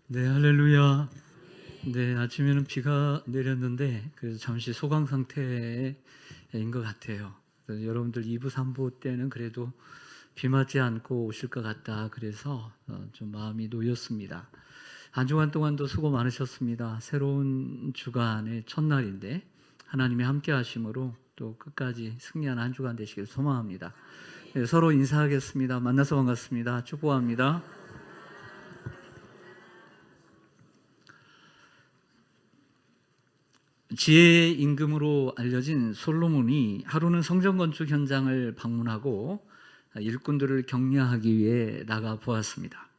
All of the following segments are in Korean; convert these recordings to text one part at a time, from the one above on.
네, 할렐루야. 네, 아침에는 비가 내렸는데 그래서 잠시 소강 상태인 것 같아요. 그래서 여러분들 2부, 3부 때는 그래도 비 맞지 않고 오실 것 같다. 그래서 좀 마음이 놓였습니다. 한 주간 동안도 수고 많으셨습니다. 새로운 주간의 첫날인데 하나님의 함께 하심으로 또 끝까지 승리하는 한 주간 되시길 소망합니다. 네, 서로 인사하겠습니다. 만나서 반갑습니다. 축복합니다. 지혜의 임금으로 알려진 솔로몬이 하루는 성전 건축 현장을 방문하고 일꾼들을 격려하기 위해 나가 보았습니다.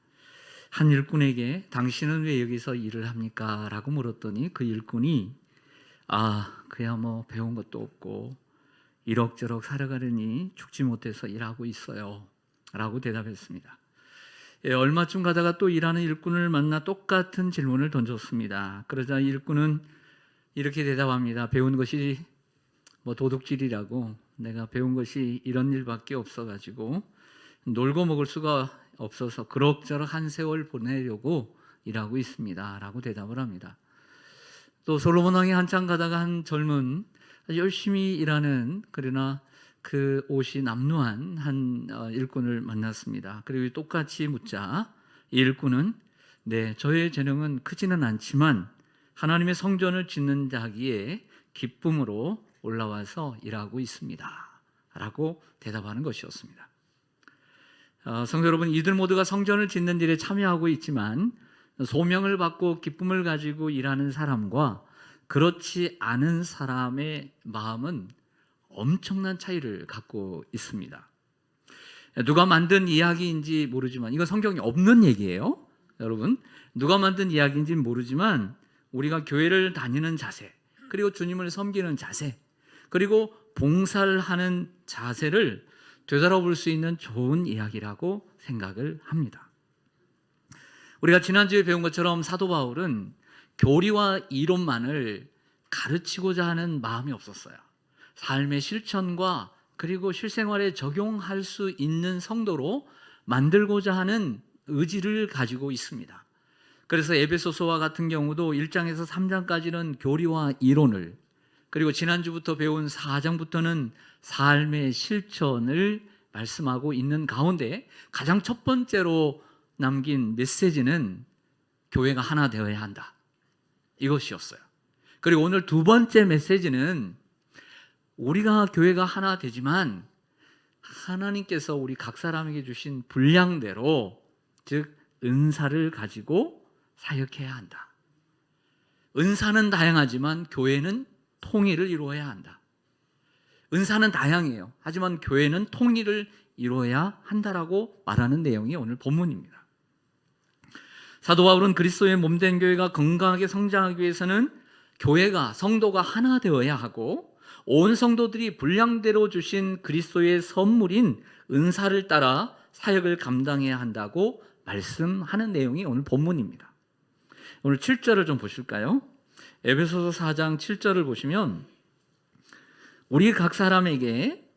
한 일꾼에게 당신은 왜 여기서 일을 합니까? 라고 물었더니 그 일꾼이 그야 뭐 배운 것도 없고 이럭저럭 살아가려니 죽지 못해서 일하고 있어요 라고 대답했습니다. 얼마쯤 가다가 또 일하는 일꾼을 만나 똑같은 질문을 던졌습니다. 그러자 일꾼은 이렇게 대답합니다. 배운 것이 뭐 도둑질이라고, 내가 배운 것이 이런 일밖에 없어가지고 놀고 먹을 수가 없어서 그럭저럭 한 세월 보내려고 일하고 있습니다 라고 대답을 합니다. 또 솔로몬 왕이 한참 가다가 한 젊은 열심히 일하는 그러나 그 옷이 남루한 한 일꾼을 만났습니다. 그리고 똑같이 묻자 이 일꾼은 네, 저의 재능은 크지는 않지만 하나님의 성전을 짓는 자기에 기쁨으로 올라와서 일하고 있습니다 라고 대답하는 것이었습니다. 성도 여러분, 이들 모두가 성전을 짓는 일에 참여하고 있지만 소명을 받고 기쁨을 가지고 일하는 사람과 그렇지 않은 사람의 마음은 엄청난 차이를 갖고 있습니다. 누가 만든 이야기인지 모르지만, 이건 성경에 없는 얘기예요. 여러분, 누가 만든 이야기인지는 모르지만 우리가 교회를 다니는 자세, 그리고 주님을 섬기는 자세, 그리고 봉사를 하는 자세를 되돌아볼 수 있는 좋은 이야기라고 생각을 합니다. 우리가 지난주에 배운 것처럼 사도 바울은 교리와 이론만을 가르치고자 하는 마음이 없었어요. 삶의 실천과 그리고 실생활에 적용할 수 있는 성도로 만들고자 하는 의지를 가지고 있습니다. 그래서 에베소서와 같은 경우도 1장에서 3장까지는 교리와 이론을, 그리고 지난주부터 배운 4장부터는 삶의 실천을 말씀하고 있는 가운데 가장 첫 번째로 남긴 메시지는 교회가 하나 되어야 한다, 이것이었어요. 그리고 오늘 두 번째 메시지는 우리가 교회가 하나 되지만 하나님께서 우리 각 사람에게 주신 분량대로, 즉 은사를 가지고 사역해야 한다. 은사는 다양하지만 교회는 통일을 이루어야 한다. 은사는 다양해요. 하지만 교회는 통일을 이루어야 한다라고 말하는 내용이 오늘 본문입니다. 사도 바울은 그리스도의 몸된 교회가 건강하게 성장하기 위해서는 교회가, 성도가 하나 되어야 하고 온 성도들이 분량대로 주신 그리스도의 선물인 은사를 따라 사역을 감당해야 한다고 말씀하는 내용이 오늘 본문입니다. 오늘 7절을 좀 보실까요? 에베소서 4장 7절을 보시면 우리 각 사람에게,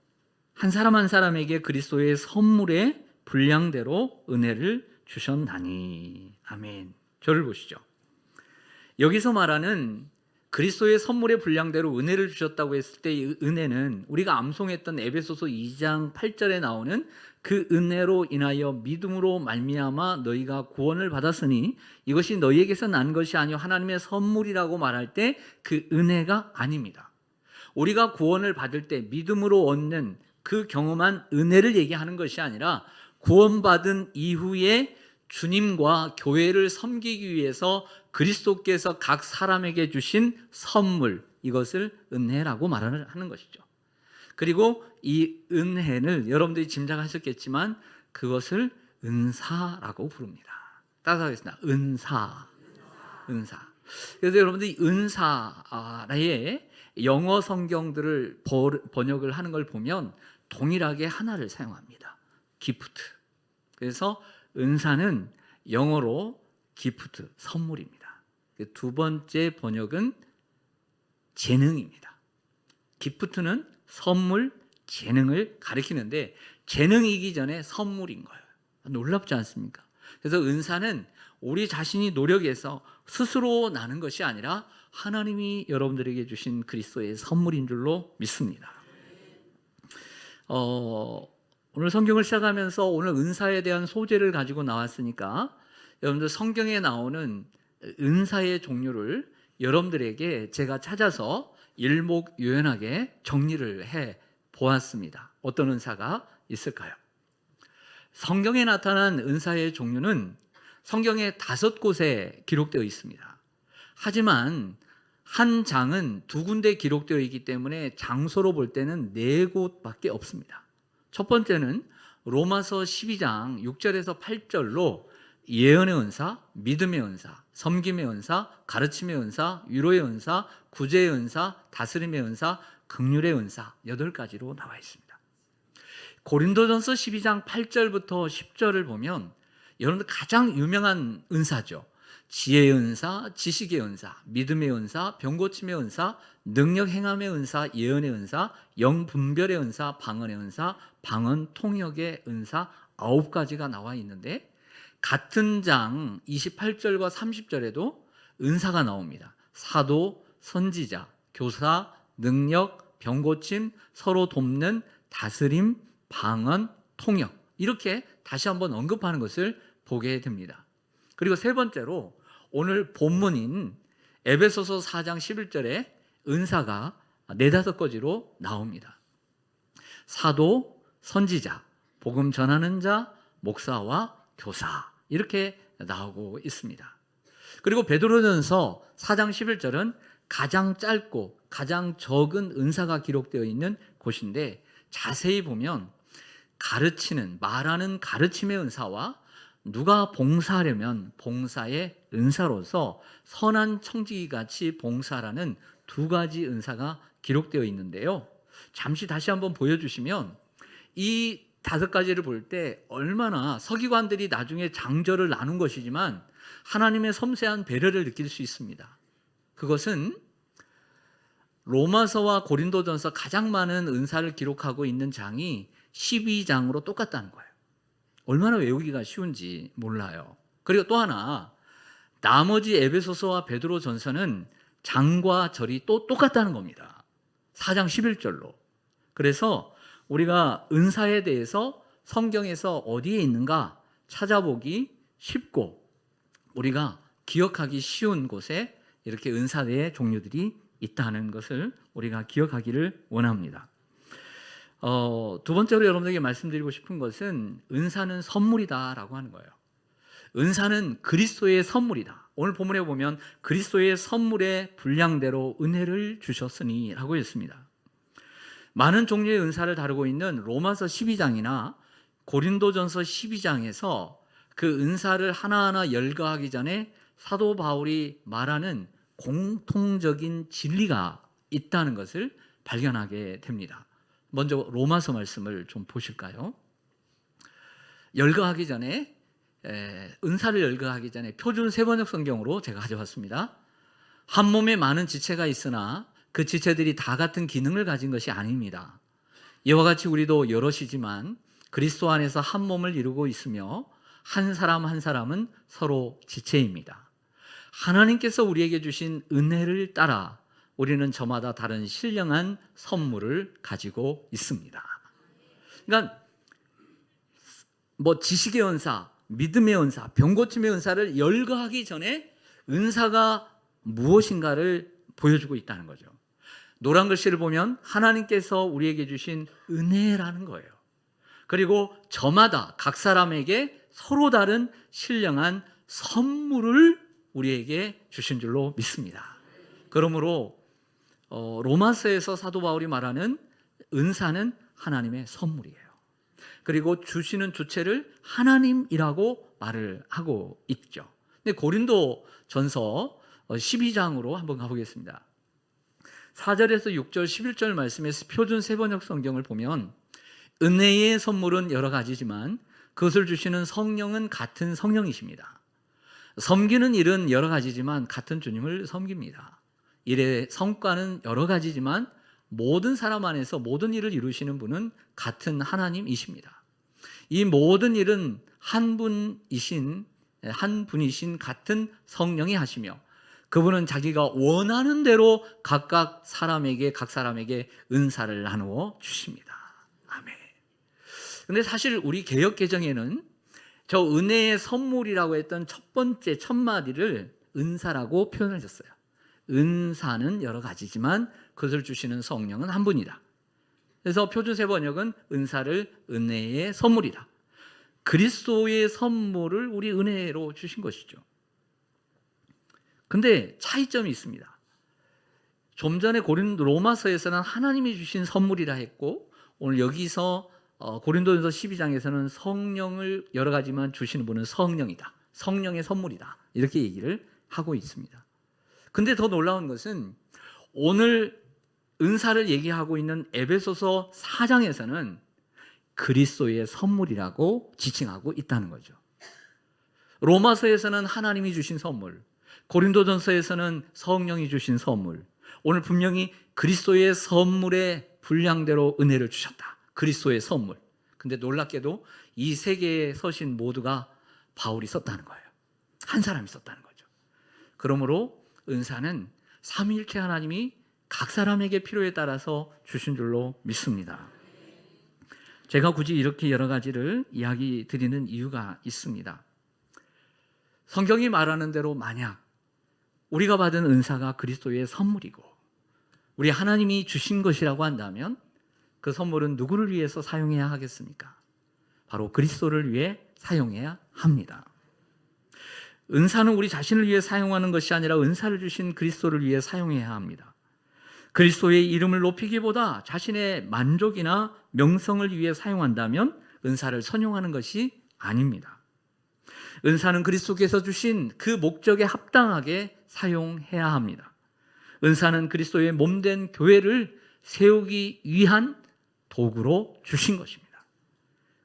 한 사람 한 사람에게 그리스도의 선물의 분량대로 은혜를 주셨나니. 아멘. 저를 보시죠. 여기서 말하는 그리스도의 선물의 분량대로 은혜를 주셨다고 했을 때 이 은혜는 우리가 암송했던 에베소서 2장 8절에 나오는 그 은혜로 인하여 믿음으로 말미암아 너희가 구원을 받았으니 이것이 너희에게서 난 것이 아니요 하나님의 선물이라고 말할 때 그 은혜가 아닙니다. 우리가 구원을 받을 때 믿음으로 얻는 그 경험한 은혜를 얘기하는 것이 아니라 구원받은 이후에 주님과 교회를 섬기기 위해서 그리스도께서 각 사람에게 주신 선물, 이것을 은혜라고 말하는 것이죠. 그리고 이 은혜를 여러분들이 짐작하셨겠지만 그것을 은사라고 부릅니다. 따라하겠습니다. 은사. 그래서 여러분들이 은사의 영어 성경들을 번역을 하는 걸 보면 동일하게 하나를 사용합니다. 기프트. 그래서 은사는 영어로 기프트, 선물입니다. 두 번째 번역은 재능입니다. 기프트는 선물, 재능을 가리키는데 재능이기 전에 선물인 거예요. 놀랍지 않습니까? 그래서 은사는 우리 자신이 노력해서 스스로 나는 것이 아니라 하나님이 여러분들에게 주신 그리스도의 선물인 줄로 믿습니다. 오늘 성경을 시작하면서 오늘 은사에 대한 소재를 가지고 나왔으니까 여러분들 성경에 나오는 은사의 종류를 여러분들에게 제가 찾아서 일목요연하게 정리를 해 보았습니다. 어떤 은사가 있을까요? 성경에 나타난 은사의 종류는 성경에 5곳에 기록되어 있습니다. 하지만 한 장은 2군데 기록되어 있기 때문에 장소로 볼 때는 4곳밖에 없습니다. 첫 번째는 로마서 12장 6절에서 8절로 예언의 은사, 믿음의 은사, 섬김의 은사, 가르침의 은사, 위로의 은사, 구제의 은사, 다스림의 은사, 긍휼의 은사 8가지로 나와 있습니다. 고린도전서 12장 8절부터 10절을 보면 여러분들 가장 유명한 은사죠. 지혜의 은사, 지식의 은사, 믿음의 은사, 병고침의 은사, 능력 행함의 은사, 예언의 은사, 영분별의 은사, 방언의 은사, 방언 통역의 은사 9가지가 나와 있는데 같은 장 28절과 30절에도 은사가 나옵니다. 사도, 선지자, 교사, 능력, 병고침, 서로 돕는, 다스림, 방언, 통역 이렇게 다시 한번 언급하는 것을 보게 됩니다. 그리고 세 번째로 오늘 본문인 에베소서 4장 11절에 은사가 4-5가지로 나옵니다. 사도, 선지자, 복음 전하는 자, 목사와 교사 이렇게 나오고 있습니다. 그리고 베드로전서 4장 11절은 가장 짧고 가장 적은 은사가 기록되어 있는 곳인데 자세히 보면 가르치는, 말하는 가르침의 은사와 누가 봉사하려면 봉사의 은사로서 선한 청지기 같이 봉사라는 2가지 은사가 기록되어 있는데요. 잠시 다시 한번 보여주시면 이 5가지를 볼 때 얼마나 서기관들이 나중에 장절을 나눈 것이지만 하나님의 섬세한 배려를 느낄 수 있습니다. 그것은 로마서와 고린도전서 가장 많은 은사를 기록하고 있는 장이 12장으로 똑같다는 거예요. 얼마나 외우기가 쉬운지 몰라요. 그리고 또 하나 나머지 에베소서와 베드로전서는 장과 절이 또 똑같다는 겁니다. 4장 11절로. 그래서 우리가 은사에 대해서 성경에서 어디에 있는가 찾아보기 쉽고 우리가 기억하기 쉬운 곳에 이렇게 은사의 종류들이 있다는 것을 우리가 기억하기를 원합니다. 2번째로 여러분들에게 말씀드리고 싶은 것은 은사는 선물이다라고 하는 거예요. 은사는 그리스도의 선물이다. 오늘 본문에 보면 그리스도의 선물의 분량대로 은혜를 주셨으니 라고 했습니다. 많은 종류의 은사를 다루고 있는 로마서 12장이나 고린도전서 12장에서 그 은사를 하나하나 열거하기 전에 사도 바울이 말하는 공통적인 진리가 있다는 것을 발견하게 됩니다. 먼저 로마서 말씀을 좀 보실까요? 열거하기 전에 은사를 열거하기 전에 표준 세번역 성경으로 제가 가져왔습니다. 한 몸에 많은 지체가 있으나 그 지체들이 다 같은 기능을 가진 것이 아닙니다. 이와 같이 우리도 여럿이지만 그리스도 안에서 한 몸을 이루고 있으며 한 사람 한 사람은 서로 지체입니다. 하나님께서 우리에게 주신 은혜를 따라 우리는 저마다 다른 신령한 선물을 가지고 있습니다. 그러니까 지식의 은사, 믿음의 은사, 병고침의 은사를 열거하기 전에 은사가 무엇인가를 보여주고 있다는 거죠. 노란 글씨를 보면 하나님께서 우리에게 주신 은혜라는 거예요. 그리고 저마다 각 사람에게 서로 다른 신령한 선물을 우리에게 주신 줄로 믿습니다. 그러므로 로마서에서 사도 바울이 말하는 은사는 하나님의 선물이에요. 그리고 주시는 주체를 하나님이라고 말을 하고 있죠. 근데 고린도전서 12장으로 한번 가보겠습니다. 4절에서 6절, 11절 말씀에서 표준 세번역 성경을 보면 은혜의 선물은 여러 가지지만 그것을 주시는 성령은 같은 성령이십니다. 섬기는 일은 여러 가지지만 같은 주님을 섬깁니다. 일의 성과는 여러 가지지만 모든 사람 안에서 모든 일을 이루시는 분은 같은 하나님이십니다. 이 모든 일은 한 분이신 같은 성령이 하시며 그분은 자기가 원하는 대로 각 사람에게 은사를 나누어 주십니다. 아멘. 근데 사실 우리 개역 개정에는 저 은혜의 선물이라고 했던 첫 마디를 은사라고 표현하셨어요. 은사는 여러 가지지만 그것을 주시는 성령은 한 분이다. 그래서 표준세 번역은 은사를 은혜의 선물이다. 그리스도의 선물을 우리 은혜로 주신 것이죠. 근데 차이점이 있습니다. 좀 전에 로마서에서는 하나님이 주신 선물이라 했고, 오늘 여기서 고린도전서 12장에서는 성령을 여러 가지만 주시는 분은 성령이다. 성령의 선물이다. 이렇게 얘기를 하고 있습니다. 근데 더 놀라운 것은 오늘 은사를 얘기하고 있는 에베소서 4장에서는 그리스도의 선물이라고 지칭하고 있다는 거죠. 로마서에서는 하나님이 주신 선물, 고린도전서에서는 성령이 주신 선물, 오늘 분명히 그리스도의 선물의 분량대로 은혜를 주셨다. 그리스도의 선물. 근데 놀랍게도 이 세 개의 서신 모두가 바울이 썼다는 거예요. 한 사람이 썼다는 거죠. 그러므로 은사는 삼위일체 하나님이 각 사람에게 필요에 따라서 주신 줄로 믿습니다. 제가 굳이 이렇게 여러 가지를 이야기 드리는 이유가 있습니다. 성경이 말하는 대로 만약 우리가 받은 은사가 그리스도의 선물이고 우리 하나님이 주신 것이라고 한다면 그 선물은 누구를 위해서 사용해야 하겠습니까? 바로 그리스도를 위해 사용해야 합니다. 은사는 우리 자신을 위해 사용하는 것이 아니라 은사를 주신 그리스도를 위해 사용해야 합니다. 그리스도의 이름을 높이기보다 자신의 만족이나 명성을 위해 사용한다면 은사를 선용하는 것이 아닙니다. 은사는 그리스도께서 주신 그 목적에 합당하게 사용해야 합니다. 은사는 그리스도의 몸된 교회를 세우기 위한 도구로 주신 것입니다.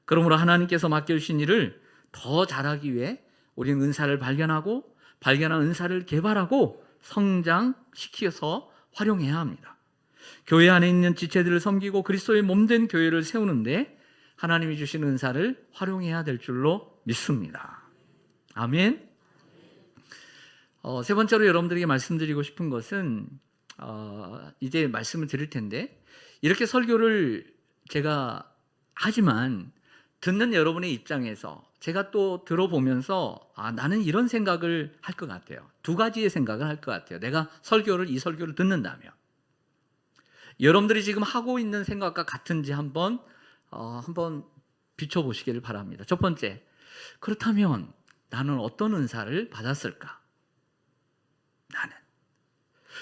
그러므로 하나님께서 맡겨주신 일을 더 잘하기 위해 우리는 은사를 발견하고 발견한 은사를 개발하고 성장시켜서 활용해야 합니다. 교회 안에 있는 지체들을 섬기고 그리스도의 몸된 교회를 세우는데 하나님이 주신 은사를 활용해야 될 줄로 믿습니다. 아멘. 세 번째로 여러분들에게 말씀드리고 싶은 것은 이제 말씀을 드릴 텐데 이렇게 설교를 제가 하지만 듣는 여러분의 입장에서 제가 또 들어보면서 나는 이런 생각을 할 것 같아요. 두 가지의 생각을 할 것 같아요. 내가 이 설교를 듣는다면 여러분들이 지금 하고 있는 생각과 같은지 한번 비춰보시기를 바랍니다. 첫 번째, 그렇다면 나는 어떤 은사를 받았을까? 나는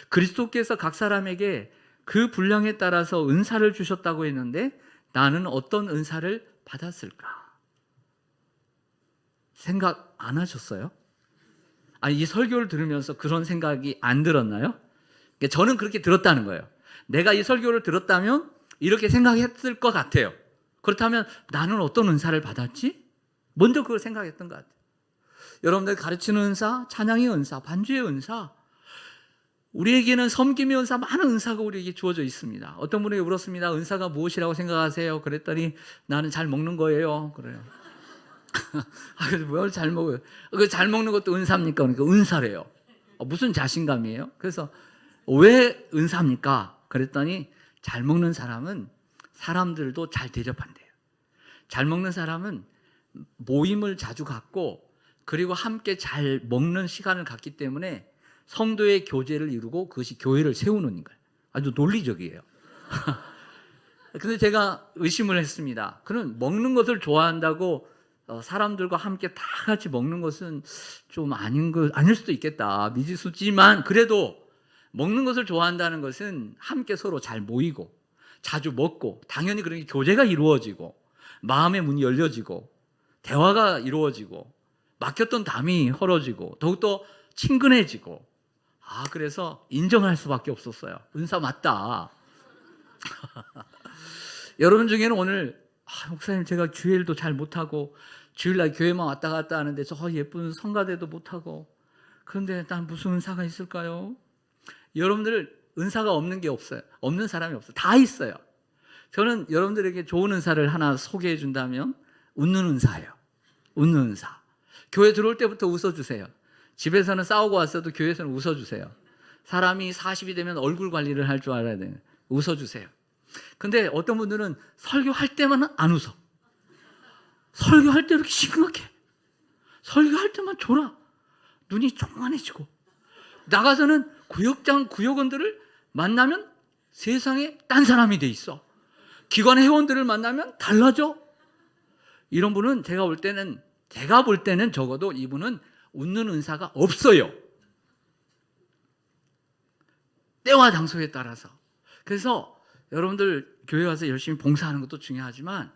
그리스도께서 각 사람에게 그 분량에 따라서 은사를 주셨다고 했는데 나는 어떤 은사를 받았을까? 생각 안 하셨어요? 아니, 이 설교를 들으면서 그런 생각이 안 들었나요? 저는 그렇게 들었다는 거예요. 내가 이 설교를 들었다면 이렇게 생각했을 것 같아요. 그렇다면 나는 어떤 은사를 받았지? 먼저 그걸 생각했던 것 같아요. 여러분들 가르치는 은사, 찬양의 은사, 반주의 은사, 우리에게는 섬김의 은사, 많은 은사가 우리에게 주어져 있습니다. 어떤 분에게 물었습니다. 은사가 무엇이라고 생각하세요? 그랬더니 나는 잘 먹는 거예요. 그래요. 그래서 뭘 잘 먹어요? 그 잘 먹는 것도 은사입니까? 그러니까 은사래요. 무슨 자신감이에요? 그래서 왜 은사입니까? 그랬더니 잘 먹는 사람은 사람들도 잘 대접한대요. 잘 먹는 사람은 모임을 자주 갖고 그리고 함께 잘 먹는 시간을 갖기 때문에 성도의 교제를 이루고 그것이 교회를 세우는 거예요. 아주 논리적이에요. 근데 제가 의심을 했습니다. 그는 먹는 것을 좋아한다고 사람들과 함께 다 같이 먹는 것은 좀 아닐 수도 있겠다. 미지수지만 그래도 먹는 것을 좋아한다는 것은 함께 서로 잘 모이고 자주 먹고 당연히 그런 게 교제가 이루어지고 마음의 문이 열려지고 대화가 이루어지고 막혔던 담이 헐어지고 더욱더 친근해지고 그래서 인정할 수밖에 없었어요. 은사 맞다. 여러분 중에는 오늘 목사님 제가 주일도 잘 못하고 주일날 교회만 왔다 갔다 하는데 저 예쁜 성가대도 못하고 그런데 난 무슨 은사가 있을까요? 여러분들 은사가 없는 게 없어요. 없는 사람이 없어요. 다 있어요. 저는 여러분들에게 좋은 은사를 하나 소개해 준다면 웃는 은사예요. 웃는 은사. 교회 들어올 때부터 웃어주세요. 집에서는 싸우고 왔어도 교회에서는 웃어주세요. 사람이 40이 되면 얼굴 관리를 할 줄 알아야 돼요. 웃어주세요. 근데 어떤 분들은 설교할 때만 안 웃어. 설교할 때 이렇게 심각해. 설교할 때만 졸아. 눈이 조그만해지고. 나가서는 구역원들을 만나면 세상에 딴 사람이 돼 있어. 기관 회원들을 만나면 달라져. 이런 분은 제가 볼 때는 적어도 이분은 웃는 은사가 없어요. 때와 장소에 따라서. 그래서 여러분들 교회 와서 열심히 봉사하는 것도 중요하지만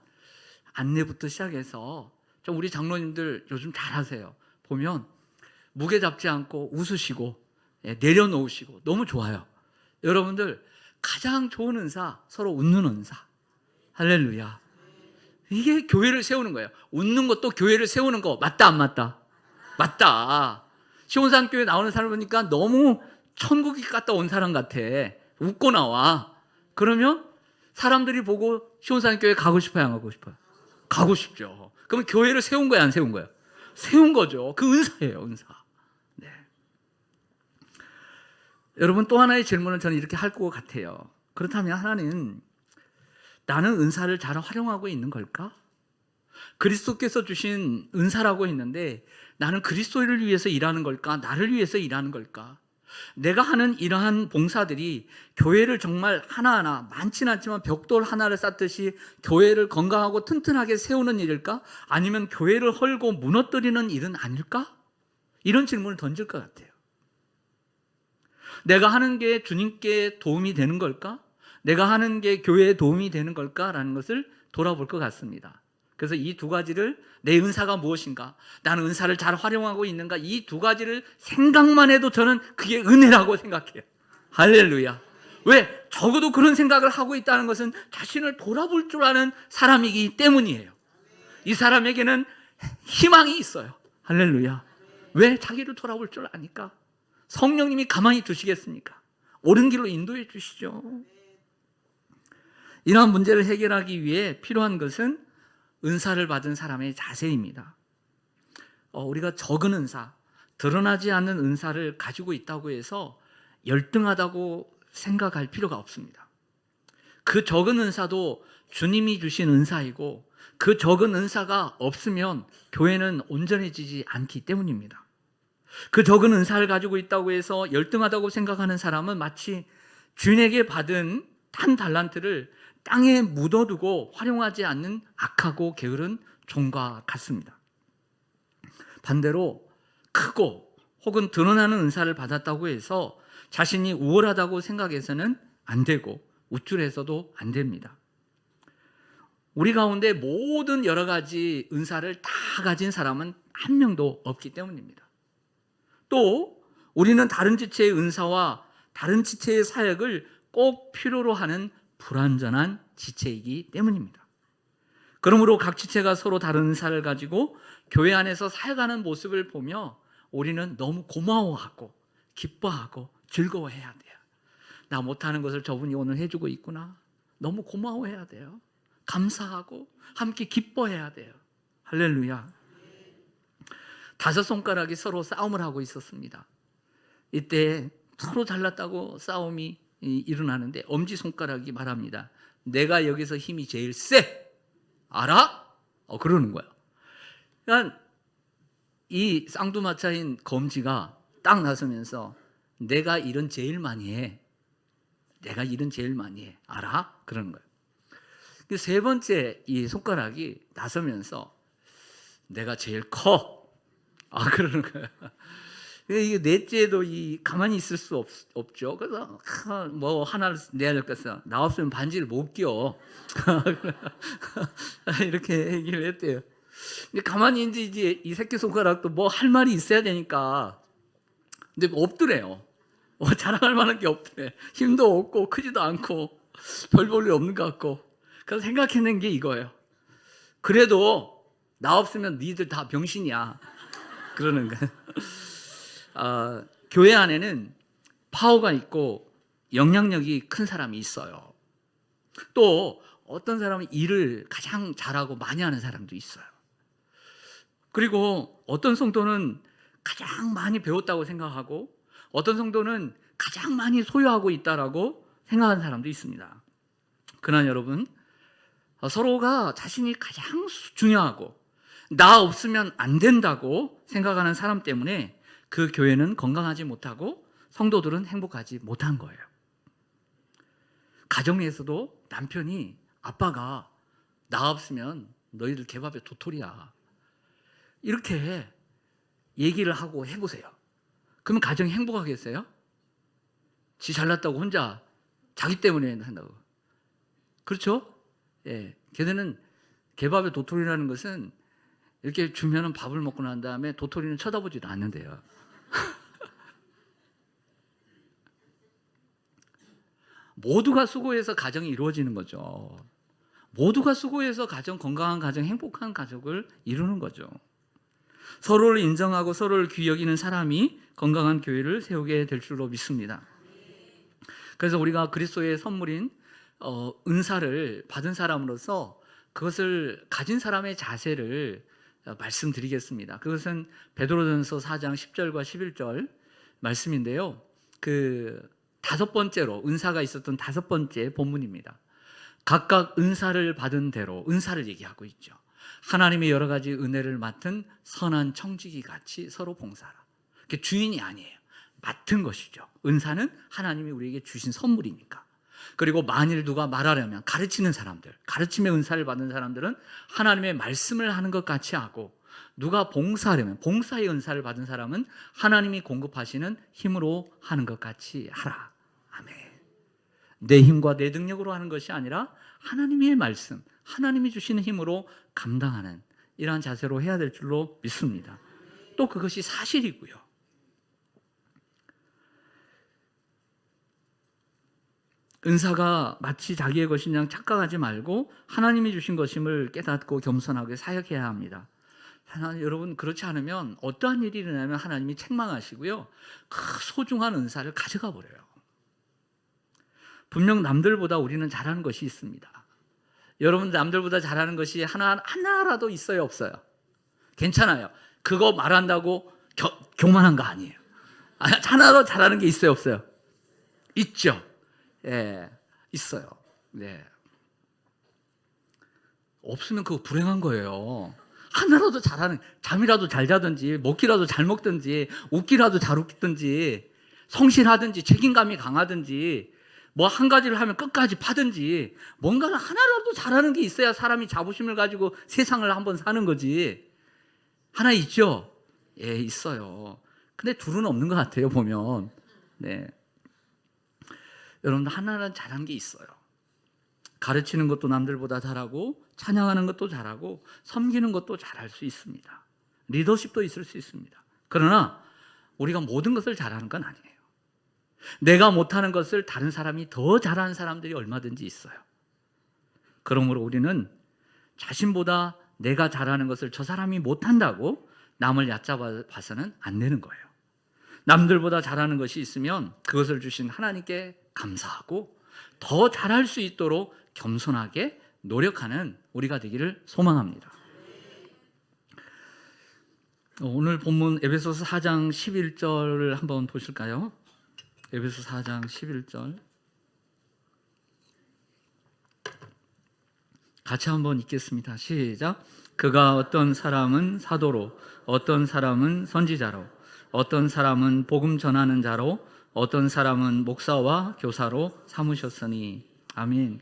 안내부터 시작해서 좀 우리 장로님들 요즘 잘하세요. 보면 무게 잡지 않고 웃으시고 내려놓으시고 너무 좋아요. 여러분들 가장 좋은 은사, 서로 웃는 은사. 할렐루야. 이게 교회를 세우는 거예요. 웃는 것도 교회를 세우는 거 맞다 안 맞다? 맞다. 시온산교회 나오는 사람 보니까 너무 천국이 갔다 온 사람 같아. 웃고 나와. 그러면 사람들이 보고 시온산교회 가고 싶어요, 안 가고 싶어요? 가고 싶죠. 그러면 교회를 세운 거야, 안 세운 거야? 세운 거죠. 그 은사예요, 은사. 네. 여러분, 또 하나의 질문은 저는 이렇게 할 것 같아요. 그렇다면 하나는 나는 은사를 잘 활용하고 있는 걸까? 그리스도께서 주신 은사라고 했는데 나는 그리스도를 위해서 일하는 걸까? 나를 위해서 일하는 걸까? 내가 하는 이러한 봉사들이 교회를 정말 하나하나 많지는 않지만 벽돌 하나를 쌓듯이 교회를 건강하고 튼튼하게 세우는 일일까? 아니면 교회를 헐고 무너뜨리는 일은 아닐까? 이런 질문을 던질 것 같아요. 내가 하는 게 주님께 도움이 되는 걸까? 내가 하는 게 교회에 도움이 되는 걸까라는 것을 돌아볼 것 같습니다. 그래서 이 두 가지를 내 은사가 무엇인가? 나는 은사를 잘 활용하고 있는가? 이 두 가지를 생각만 해도 저는 그게 은혜라고 생각해요. 할렐루야. 왜? 적어도 그런 생각을 하고 있다는 것은 자신을 돌아볼 줄 아는 사람이기 때문이에요. 이 사람에게는 희망이 있어요. 할렐루야. 왜? 자기를 돌아볼 줄 아니까. 성령님이 가만히 두시겠습니까? 옳은 길로 인도해 주시죠. 이러한 문제를 해결하기 위해 필요한 것은 은사를 받은 사람의 자세입니다. 우리가 적은 은사, 드러나지 않는 은사를 가지고 있다고 해서 열등하다고 생각할 필요가 없습니다. 그 적은 은사도 주님이 주신 은사이고 그 적은 은사가 없으면 교회는 온전해지지 않기 때문입니다. 그 적은 은사를 가지고 있다고 해서 열등하다고 생각하는 사람은 마치 주인에게 받은 한 달란트를 땅에 묻어두고 활용하지 않는 악하고 게으른 종과 같습니다. 반대로 크고 혹은 드러나는 은사를 받았다고 해서 자신이 우월하다고 생각해서는 안 되고 우쭐해서도 안 됩니다. 우리 가운데 모든 여러 가지 은사를 다 가진 사람은 한 명도 없기 때문입니다. 또 우리는 다른 지체의 은사와 다른 지체의 사역을 꼭 필요로 하는 불완전한 지체이기 때문입니다. 그러므로 각 지체가 서로 다른 은사를 가지고 교회 안에서 사역하는 모습을 보며 우리는 너무 고마워하고 기뻐하고 즐거워해야 돼요. 나 못하는 것을 저분이 오늘 해주고 있구나. 너무 고마워해야 돼요. 감사하고 함께 기뻐해야 돼요. 할렐루야. 5손가락이 서로 싸움을 하고 있었습니다. 이때 서로 잘났다고 싸움이 일어나는데 엄지손가락이 말합니다. 내가 여기서 힘이 제일 세. 알아? 그러는 거야. 그러니까 이 쌍두마차인 검지가 딱 나서면서 내가 일은 제일 많이 해. 내가 일은 제일 많이 해. 알아? 그러는 거예요. 세 번째 이 손가락이 나서면서 내가 제일 커. 그러는 거예요. 이게 넷째도 가만히 있을 수 없죠. 그래서 뭐 하나를 내야 될 것은 나 없으면 반지를 못 껴. 이렇게 얘기를 했대요. 근데 가만히 이제 이 새끼손가락도 뭐 할 말이 있어야 되니까. 근데 없더래요. 자랑할 만한 게 없더래. 힘도 없고 크지도 않고 별 볼일 없는 것 같고. 그래서 생각해낸 게 이거예요. 그래도 나 없으면 니들 다 병신이야. 그러는 거예요. 교회 안에는 파워가 있고 영향력이 큰 사람이 있어요. 또 어떤 사람은 일을 가장 잘하고 많이 하는 사람도 있어요. 그리고 어떤 성도는 가장 많이 배웠다고 생각하고 어떤 성도는 가장 많이 소유하고 있다라고 생각하는 사람도 있습니다. 그러나 여러분, 서로가 자신이 가장 중요하고 나 없으면 안 된다고 생각하는 사람 때문에 그 교회는 건강하지 못하고 성도들은 행복하지 못한 거예요. 가정에서도 남편이 아빠가 나 없으면 너희들 개밥에 도토리야 이렇게 얘기를 하고 해보세요. 그러면 가정이 행복하겠어요? 지 잘났다고 혼자 자기 때문에 한다고. 그렇죠? 예, 걔네는 개밥에 도토리라는 것은 이렇게 주면은 밥을 먹고 난 다음에 도토리는 쳐다보지도 않는데요. 모두가 수고해서 가정이 이루어지는 거죠. 모두가 수고해서 건강한 가정, 행복한 가족을 이루는 거죠. 서로를 인정하고 서로를 귀히 여기는 사람이 건강한 교회를 세우게 될 줄로 믿습니다. 그래서 우리가 그리스도의 선물인 은사를 받은 사람으로서 그것을 가진 사람의 자세를 말씀드리겠습니다. 그것은 베드로전서 4장 10절과 11절 말씀인데요. 그 다섯 번째로 은사가 있었던 다섯 번째 본문입니다. 각각 은사를 받은 대로 은사를 얘기하고 있죠. 하나님의 여러 가지 은혜를 맡은 선한 청지기 같이 서로 봉사하라. 그게 주인이 아니에요. 맡은 것이죠. 은사는 하나님이 우리에게 주신 선물이니까. 그리고 만일 누가 말하려면 가르치는 사람들, 가르침의 은사를 받는 사람들은 하나님의 말씀을 하는 것 같이 하고, 누가 봉사하려면 봉사의 은사를 받은 사람은 하나님이 공급하시는 힘으로 하는 것 같이 하라. 아멘. 내 힘과 내 능력으로 하는 것이 아니라 하나님의 말씀, 하나님이 주시는 힘으로 감당하는 이러한 자세로 해야 될 줄로 믿습니다. 또 그것이 사실이고요. 은사가 마치 자기의 것인 양 착각하지 말고 하나님이 주신 것임을 깨닫고 겸손하게 사역해야 합니다. 여러분, 그렇지 않으면 어떠한 일이 일어나면 하나님이 책망하시고요, 그 소중한 은사를 가져가 버려요. 분명 남들보다 우리는 잘하는 것이 있습니다. 여러분, 남들보다 잘하는 것이 하나라도 있어요, 없어요? 괜찮아요. 그거 말한다고 교만한 거 아니에요. 하나도 잘하는 게 있어요, 없어요? 있죠. 예, 있어요. 네. 없으면 그거 불행한 거예요. 하나라도 잘하는, 잠이라도 잘 자든지, 먹기라도 잘 먹든지, 웃기라도 잘 웃기든지, 성실하든지, 책임감이 강하든지, 뭐 한 가지를 하면 끝까지 파든지, 뭔가를 하나라도 잘하는 게 있어야 사람이 자부심을 가지고 세상을 한번 사는 거지. 하나 있죠? 예, 있어요. 근데 둘은 없는 것 같아요, 보면. 네. 여러분, 하나는 잘한 게 있어요. 가르치는 것도 남들보다 잘하고, 찬양하는 것도 잘하고, 섬기는 것도 잘할 수 있습니다. 리더십도 있을 수 있습니다. 그러나 우리가 모든 것을 잘하는 건 아니에요. 내가 못하는 것을 다른 사람이 더 잘하는 사람들이 얼마든지 있어요. 그러므로 우리는 자신보다 내가 잘하는 것을 저 사람이 못한다고 남을 얕잡아서는 안 되는 거예요. 남들보다 잘하는 것이 있으면 그것을 주신 하나님께 감사하고 더 잘할 수 있도록 겸손하게 노력하는 우리가 되기를 소망합니다. 오늘 본문 에베소서 4장 11절을 한번 보실까요? 에베소 4장 11절 같이 한번 읽겠습니다. 시작. 그가 어떤 사람은 사도로, 어떤 사람은 선지자로, 어떤 사람은 복음 전하는 자로, 어떤 사람은 목사와 교사로 삼으셨으니. 아멘.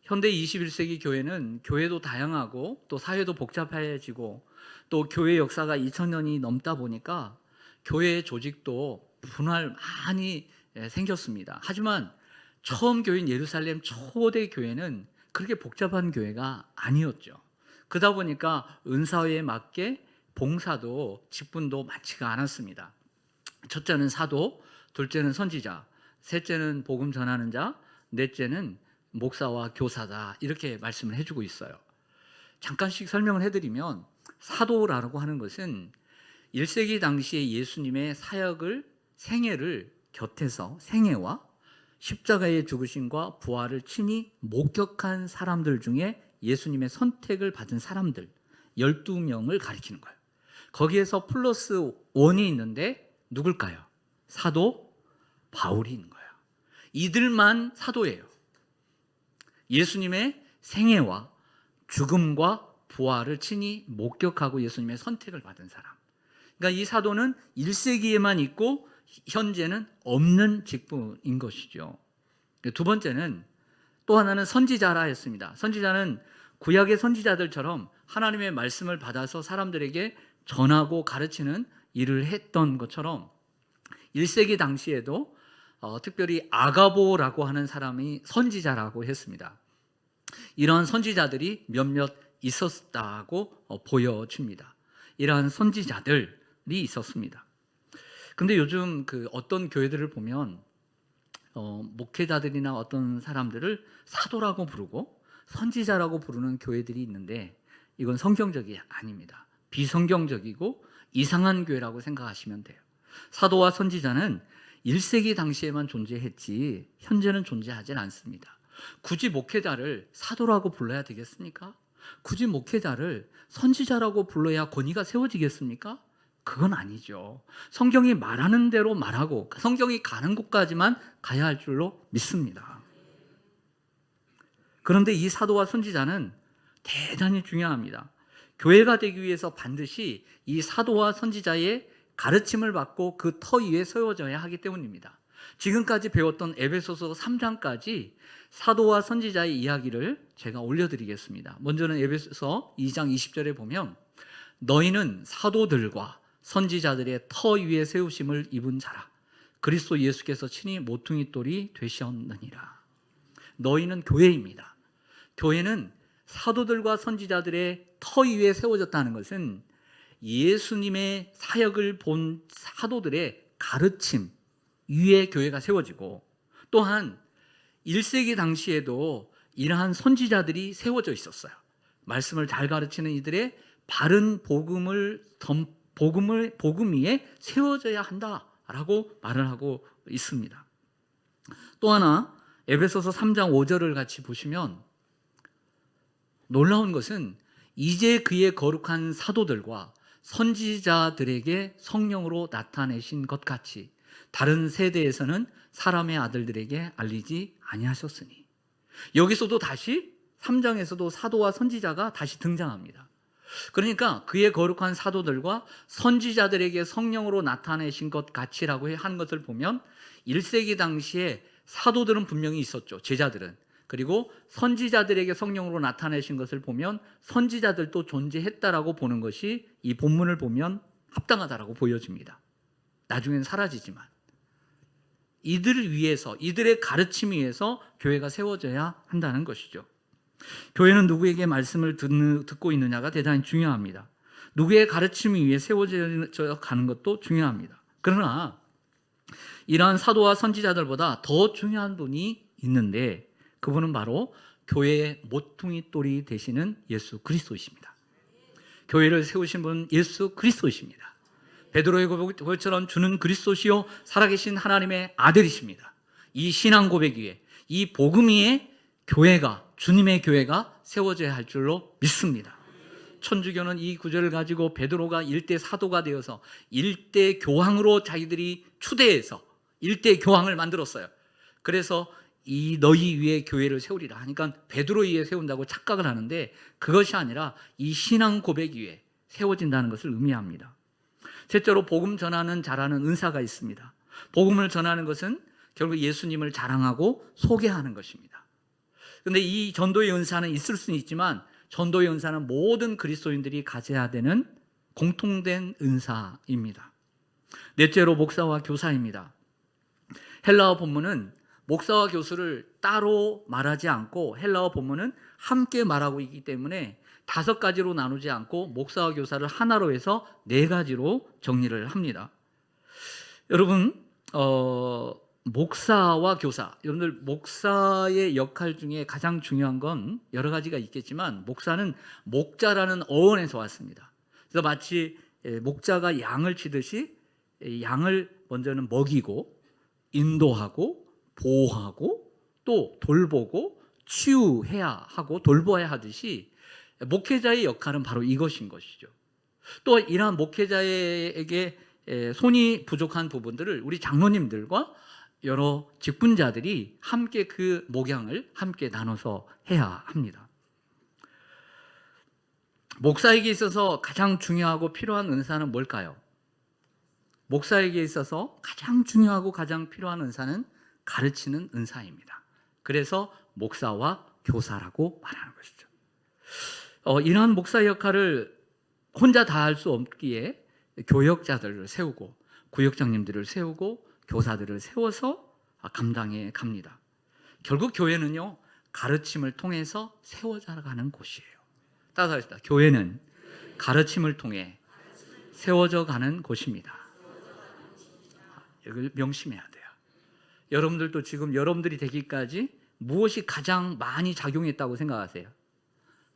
현대 21세기 교회는 교회도 다양하고 또 사회도 복잡해지고 또 교회 역사가 2000년이 넘다 보니까 교회의 조직도 분할 많이 생겼습니다. 하지만 처음 교회인 예루살렘 초대 교회는 그렇게 복잡한 교회가 아니었죠. 그러다 보니까 은사에 맞게 봉사도 직분도 많지가 않았습니다. 첫째는 사도, 둘째는 선지자, 셋째는 복음 전하는 자, 넷째는 목사와 교사다, 이렇게 말씀을 해주고 있어요. 잠깐씩 설명을 해드리면, 사도라고 하는 것은 1세기 당시에 예수님의 사역을, 생애를 곁에서 생애와 십자가의 죽으심과 부활을 친히 목격한 사람들 중에 예수님의 선택을 받은 사람들 12명을 가리키는 거예요. 거기에서 플러스 원이 있는데 누굴까요? 사도 바울이 있는 거예요. 이들만 사도예요. 예수님의 생애와 죽음과 부활을 친히 목격하고 예수님의 선택을 받은 사람. 그러니까 이 사도는 1세기에만 있고 현재는 없는 직분인 것이죠. 두 번째는, 또 하나는 선지자라 했습니다. 선지자는 구약의 선지자들처럼 하나님의 말씀을 받아서 사람들에게 전하고 가르치는 일을 했던 것처럼 1세기 당시에도 특별히 아가보라고 하는 사람이 선지자라고 했습니다. 이러한 선지자들이 몇몇 있었다고 보여집니다. 이러한 선지자들이 있었습니다. 근데 요즘 어떤 교회들을 보면 목회자들이나 어떤 사람들을 사도라고 부르고 선지자라고 부르는 교회들이 있는데 이건 성경적이 아닙니다. 비성경적이고 이상한 교회라고 생각하시면 돼요. 사도와 선지자는 1세기 당시에만 존재했지 현재는 존재하진 않습니다. 굳이 목회자를 사도라고 불러야 되겠습니까? 굳이 목회자를 선지자라고 불러야 권위가 세워지겠습니까? 그건 아니죠. 성경이 말하는 대로 말하고 성경이 가는 곳까지만 가야 할 줄로 믿습니다. 그런데 이 사도와 선지자는 대단히 중요합니다. 교회가 되기 위해서 반드시 이 사도와 선지자의 가르침을 받고 그 터 위에 세워져야 하기 때문입니다. 지금까지 배웠던 에베소서 3장까지 사도와 선지자의 이야기를 제가 올려드리겠습니다. 먼저는 에베소서 2장 20절에 보면 너희는 사도들과 선지자들의 터 위에 세우심을 입은 자라. 그리스도 예수께서 친히 모퉁이 돌이 되셨느니라. 너희는 교회입니다. 교회는 사도들과 선지자들의 터 위에 세워졌다는 것은 예수님의 사역을 본 사도들의 가르침 위에 교회가 세워지고, 또한 1세기 당시에도 이러한 선지자들이 세워져 있었어요. 말씀을 잘 가르치는 이들의 바른 복음 위에 세워져야 한다라고 말을 하고 있습니다. 또 하나 에베소서 3장 5절을 같이 보시면 놀라운 것은 이제 그의 거룩한 사도들과 선지자들에게 성령으로 나타내신 것 같이 다른 세대에서는 사람의 아들들에게 알리지 아니하셨으니. 여기서도 다시 3장에서도 사도와 선지자가 다시 등장합니다. 그러니까 그의 거룩한 사도들과 선지자들에게 성령으로 나타내신 것 같이라고 한 것을 보면 1세기 당시에 사도들은 분명히 있었죠. 제자들은. 그리고 선지자들에게 성령으로 나타내신 것을 보면 선지자들도 존재했다라고 보는 것이 이 본문을 보면 합당하다라고 보여집니다. 나중엔 사라지지만 이들을 위해서, 이들의 가르침 위해서 교회가 세워져야 한다는 것이죠. 교회는 누구에게 말씀을 듣고 있느냐가 대단히 중요합니다. 누구의 가르침 위에 세워져 가는 것도 중요합니다. 그러나 이러한 사도와 선지자들보다 더 중요한 분이 있는데 그분은 바로 교회의 모퉁이 돌이 되시는 예수 그리스도이십니다. 교회를 세우신 분은 예수 그리스도이십니다. 베드로의 고백처럼 주는 그리스도시요 살아계신 하나님의 아들이십니다. 이 신앙 고백 위에, 이 복음 위에 교회가, 주님의 교회가 세워져야 할 줄로 믿습니다. 천주교는 이 구절을 가지고 베드로가 일대 사도가 되어서 일대 교황으로 자기들이 추대해서 일대 교황을 만들었어요. 그래서 이 너희 위에 교회를 세우리라 하니까 베드로 위에 세운다고 착각을 하는데 그것이 아니라 이 신앙 고백 위에 세워진다는 것을 의미합니다. 셋째로 복음 전하는 자라는 은사가 있습니다. 복음을 전하는 것은 결국 예수님을 자랑하고 소개하는 것입니다. 그런데 이 전도의 은사는 있을 수는 있지만 전도의 은사는 모든 그리스도인들이 가져야 되는 공통된 은사입니다. 넷째로 목사와 교사입니다. 헬라어 본문은 목사와 교수를 따로 말하지 않고 헬라어 본문은 함께 말하고 있기 때문에 5가지로 나누지 않고 목사와 교사를 하나로 해서 4가지로 정리를 합니다. 여러분, 목사와 교사, 여러분들 목사의 역할 중에 가장 중요한 건 여러 가지가 있겠지만 목사는 목자라는 어원에서 왔습니다. 그래서 마치 목자가 양을 치듯이 양을 먼저는 먹이고 인도하고 보호하고 또 돌보고 치유해야 하고 돌보아야 하듯이 목회자의 역할은 바로 이것인 것이죠. 또 이러한 목회자에게 손이 부족한 부분들을 우리 장로님들과 여러 직분자들이 함께 그 목양을 함께 나눠서 해야 합니다. 목사에게 있어서 가장 중요하고 필요한 은사는 뭘까요? 목사에게 있어서 가장 중요하고 가장 필요한 은사는 가르치는 은사입니다. 그래서 목사와 교사라고 말하는 것이죠. 이러한 목사 역할을 혼자 다 할 수 없기에 교역자들을 세우고 구역장님들을 세우고 교사들을 세워서 감당해 갑니다. 결국 교회는요, 가르침을 통해서 세워져 가는 곳이에요. 따라서 하겠습니다. 교회는 가르침을 통해 세워져 가는 곳입니다. 이걸 명심해야 돼요. 여러분들도 지금 여러분들이 되기까지 무엇이 가장 많이 작용했다고 생각하세요?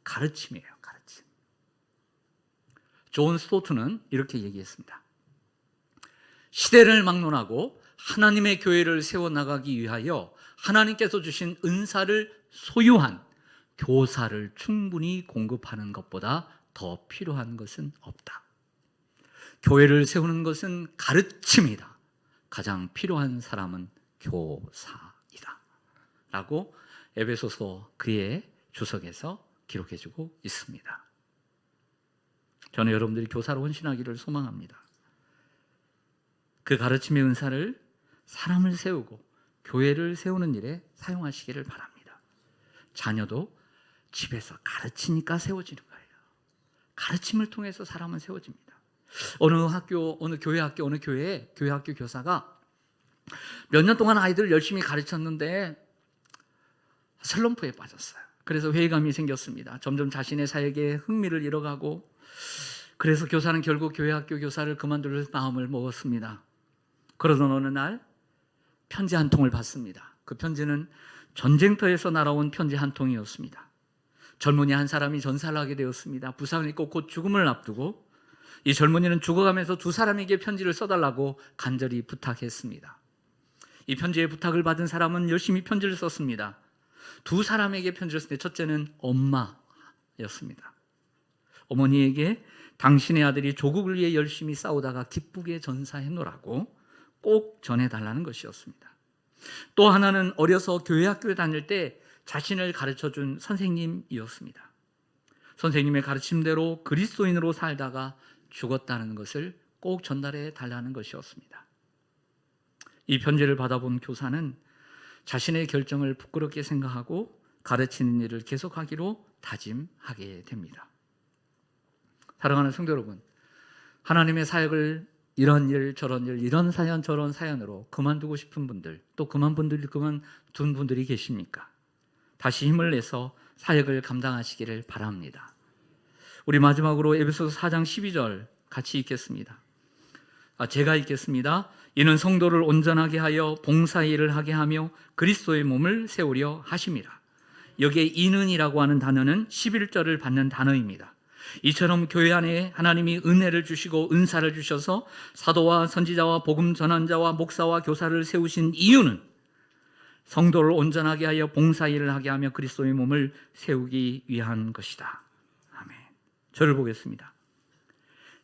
가르침이에요. 가르침. 존 스토트는 이렇게 얘기했습니다. 시대를 막론하고 하나님의 교회를 세워나가기 위하여 하나님께서 주신 은사를 소유한 교사를 충분히 공급하는 것보다 더 필요한 것은 없다. 교회를 세우는 것은 가르침이다. 가장 필요한 사람은 교사이다. 라고 에베소서 그의 주석에서 기록해주고 있습니다. 저는 여러분들이 교사로 헌신하기를 소망합니다. 그 가르침의 은사를 사람을 세우고 교회를 세우는 일에 사용하시기를 바랍니다. 자녀도 집에서 가르치니까 세워지는 거예요. 가르침을 통해서 사람은 세워집니다. 어느 학교, 어느 교회 학교, 어느 교회에 교회 학교 교사가 몇 년 동안 아이들을 열심히 가르쳤는데 슬럼프에 빠졌어요. 그래서 회의감이 생겼습니다. 점점 자신의 사역에 흥미를 잃어가고, 그래서 교사는 결국 교회 학교 교사를 그만둘 마음을 먹었습니다. 그러던 어느 날 편지 한 통을 받습니다. 그 편지는 전쟁터에서 날아온 편지 한 통이었습니다. 젊은이 한 사람이 전사를 하게 되었습니다. 부상을 입고 곧 죽음을 앞두고 이 젊은이는 죽어가면서 두 사람에게 편지를 써달라고 간절히 부탁했습니다. 이 편지의 부탁을 받은 사람은 열심히 편지를 썼습니다. 두 사람에게 편지를 썼는데 첫째는 엄마였습니다. 어머니에게 당신의 아들이 조국을 위해 열심히 싸우다가 기쁘게 전사했노라고 꼭 전해달라는 것이었습니다. 또 하나는 어려서 교회 학교에 다닐 때 자신을 가르쳐준 선생님이었습니다. 선생님의 가르침대로 그리스도인으로 살다가 죽었다는 것을 꼭 전달해 달라는 것이었습니다. 이 편지를 받아본 교사는 자신의 결정을 부끄럽게 생각하고 가르치는 일을 계속하기로 다짐하게 됩니다. 사랑하는 성도 여러분, 하나님의 사역을 이런 일 저런 일, 이런 사연 저런 사연으로 그만두고 싶은 분들, 또 그만둔 분들이 계십니까? 다시 힘을 내서 사역을 감당하시기를 바랍니다. 우리 마지막으로 에베소서 4장 12절 같이 읽겠습니다. 제가 읽겠습니다. 이는 성도를 온전하게 하여 봉사일을 하게 하며 그리스도의 몸을 세우려 하심이라. 여기에 이는이라고 하는 단어는 11절을 받는 단어입니다. 이처럼 교회 안에 하나님이 은혜를 주시고 은사를 주셔서 사도와 선지자와 복음 전환자와 목사와 교사를 세우신 이유는 성도를 온전하게 하여 봉사일을 하게 하며 그리스도의 몸을 세우기 위한 것이다. 아멘. 저를 보겠습니다.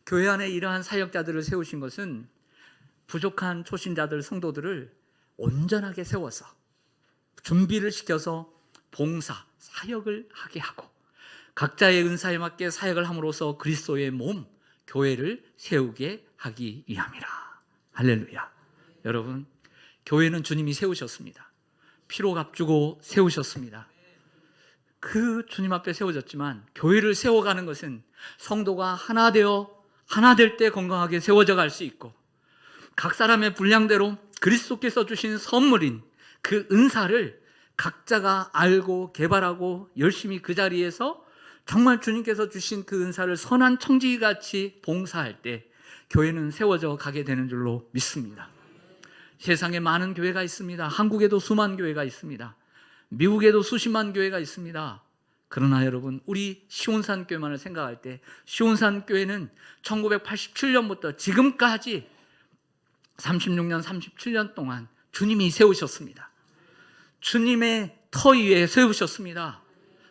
교회 안에 이러한 사역자들을 세우신 것은 부족한 초신자들, 성도들을 온전하게 세워서 준비를 시켜서 봉사, 사역을 하게 하고 각자의 은사에 맞게 사역을 함으로써 그리스도의 몸, 교회를 세우게 하기 위함이라. 할렐루야. 여러분, 교회는 주님이 세우셨습니다. 피로 값주고 세우셨습니다. 그 주님 앞에 세워졌지만 교회를 세워가는 것은 성도가 하나 될 때 건강하게 세워져 갈 수 있고 각 사람의 분량대로 그리스도께서 주신 선물인 그 은사를 각자가 알고 개발하고 열심히 그 자리에서 정말 주님께서 주신 그 은사를 선한 청지기같이 봉사할 때 교회는 세워져 가게 되는 줄로 믿습니다. 세상에 많은 교회가 있습니다. 한국에도 수만 교회가 있습니다. 미국에도 수십만 교회가 있습니다. 그러나 여러분, 우리 시온산 교회만을 생각할 때 시온산 교회는 1987년부터 지금까지 36년, 37년 동안 주님이 세우셨습니다. 주님의 터 위에 세우셨습니다.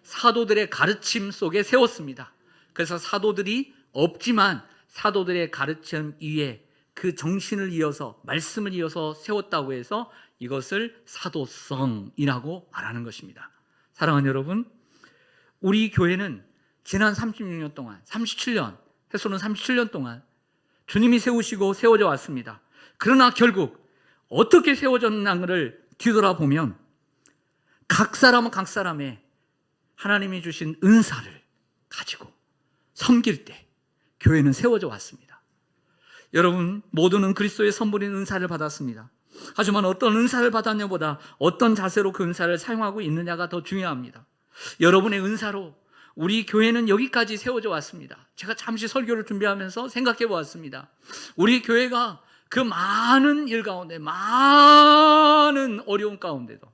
사도들의 가르침 속에 세웠습니다. 그래서 사도들이 없지만 사도들의 가르침 위에 그 정신을 이어서, 말씀을 이어서 세웠다고 해서 이것을 사도성이라고 말하는 것입니다. 사랑하는 여러분, 우리 교회는 지난 36년 동안, 37년, 해소는 37년 동안 주님이 세우시고 세워져 왔습니다. 그러나 결국 어떻게 세워졌는가를 뒤돌아보면 각 사람은 각 사람의 하나님이 주신 은사를 가지고 섬길 때 교회는 세워져 왔습니다. 여러분 모두는 그리스도의 선물인 은사를 받았습니다. 하지만 어떤 은사를 받았냐보다 어떤 자세로 그 은사를 사용하고 있느냐가 더 중요합니다. 여러분의 은사로 우리 교회는 여기까지 세워져 왔습니다. 제가 잠시 설교를 준비하면서 생각해 보았습니다. 우리 교회가 그 많은 일 가운데, 많은 어려움 가운데도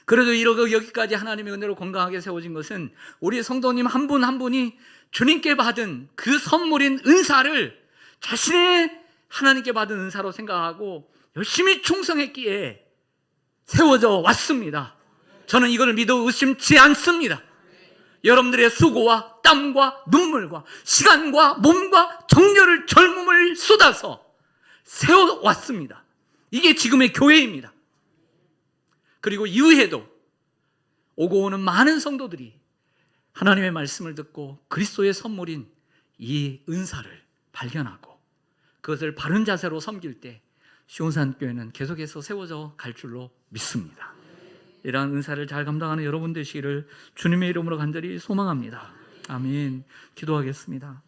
그래도 이러고 여기까지 하나님의 은혜로 건강하게 세워진 것은 우리 성도님 한 분 한 분이 주님께 받은 그 선물인 은사를 자신의 하나님께 받은 은사로 생각하고 열심히 충성했기에 세워져 왔습니다. 저는 이걸 믿어 의심치 않습니다. 여러분들의 수고와 땀과 눈물과 시간과 몸과 정열을 젊음을 쏟아서 세워왔습니다. 이게 지금의 교회입니다. 그리고 이후에도 오고 오는 많은 성도들이 하나님의 말씀을 듣고 그리스도의 선물인 이 은사를 발견하고 그것을 바른 자세로 섬길 때 시온산교회는 계속해서 세워져 갈 줄로 믿습니다. 이러한 은사를 잘 감당하는 여러분 되시기를 주님의 이름으로 간절히 소망합니다. 아멘. 기도하겠습니다.